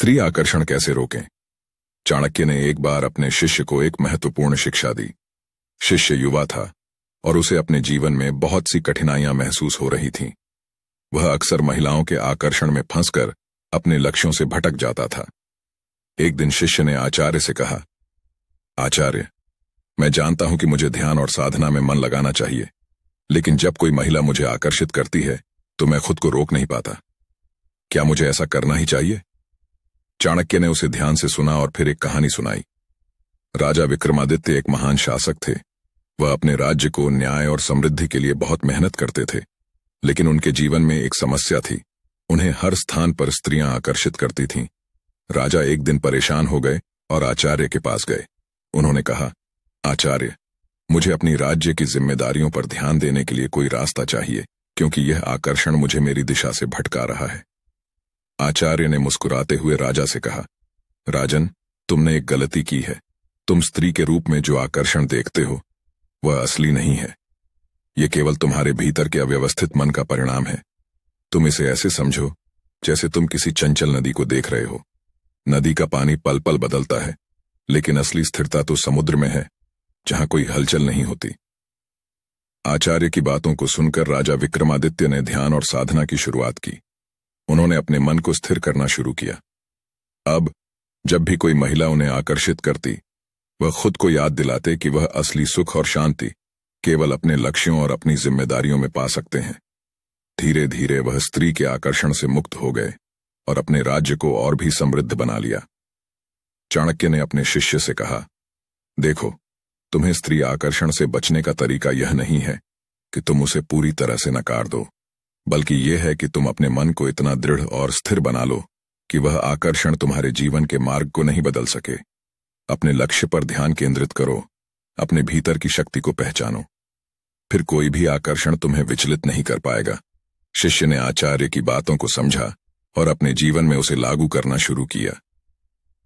स्त्री आकर्षण कैसे रोकें? चाणक्य ने एक बार अपने शिष्य को एक महत्वपूर्ण शिक्षा दी। शिष्य युवा था और उसे अपने जीवन में बहुत सी कठिनाइयां महसूस हो रही थीं। वह अक्सर महिलाओं के आकर्षण में फंसकर अपने लक्ष्यों से भटक जाता था। एक दिन शिष्य ने आचार्य से कहा, आचार्य, मैं जानता हूं कि मुझे ध्यान और साधना में मन लगाना चाहिए, लेकिन जब कोई महिला मुझे आकर्षित करती है तो मैं खुद को रोक नहीं पाता। क्या मुझे ऐसा करना ही चाहिए? चाणक्य ने उसे ध्यान से सुना और फिर एक कहानी सुनाई। राजा विक्रमादित्य एक महान शासक थे। वह अपने राज्य को न्याय और समृद्धि के लिए बहुत मेहनत करते थे, लेकिन उनके जीवन में एक समस्या थी। उन्हें हर स्थान पर स्त्रियां आकर्षित करती थीं। राजा एक दिन परेशान हो गए और आचार्य के पास गए। उन्होंने कहा, आचार्य, मुझे अपनी राज्य की जिम्मेदारियों पर ध्यान देने के लिए कोई रास्ता चाहिए, क्योंकि यह आकर्षण मुझे मेरी दिशा से भटका रहा है। आचार्य ने मुस्कुराते हुए राजा से कहा, राजन, तुमने एक गलती की है। तुम स्त्री के रूप में जो आकर्षण देखते हो वह असली नहीं है। यह केवल तुम्हारे भीतर के अव्यवस्थित मन का परिणाम है। तुम इसे ऐसे समझो जैसे तुम किसी चंचल नदी को देख रहे हो। नदी का पानी पल पल बदलता है, लेकिन असली स्थिरता तो समुद्र में है, जहां कोई हलचल नहीं होती। आचार्य की बातों को सुनकर राजा विक्रमादित्य ने ध्यान और साधना की शुरुआत की। उन्होंने अपने मन को स्थिर करना शुरू किया। अब जब भी कोई महिला उन्हें आकर्षित करती, वह खुद को याद दिलाते कि वह असली सुख और शांति केवल अपने लक्ष्यों और अपनी जिम्मेदारियों में पा सकते हैं। धीरे धीरे वह स्त्री के आकर्षण से मुक्त हो गए और अपने राज्य को और भी समृद्ध बना लिया। चाणक्य ने अपने शिष्य से कहा, देखो, तुम्हें स्त्री आकर्षण से बचने का तरीका यह नहीं है कि तुम उसे पूरी तरह से नकार दो, बल्कि यह है कि तुम अपने मन को इतना दृढ़ और स्थिर बना लो कि वह आकर्षण तुम्हारे जीवन के मार्ग को नहीं बदल सके। अपने लक्ष्य पर ध्यान केंद्रित करो, अपने भीतर की शक्ति को पहचानो, फिर कोई भी आकर्षण तुम्हें विचलित नहीं कर पाएगा। शिष्य ने आचार्य की बातों को समझा और अपने जीवन में उसे लागू करना शुरू किया।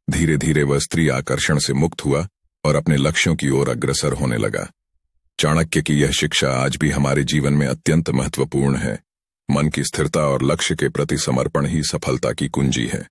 धीरे धीरे वह स्त्री आकर्षण से मुक्त हुआ और अपने लक्ष्यों की ओर अग्रसर होने लगा। चाणक्य की यह शिक्षा आज भी हमारे जीवन में अत्यंत महत्वपूर्ण है। मन की स्थिरता और लक्ष्य के प्रति समर्पण ही सफलता की कुंजी है।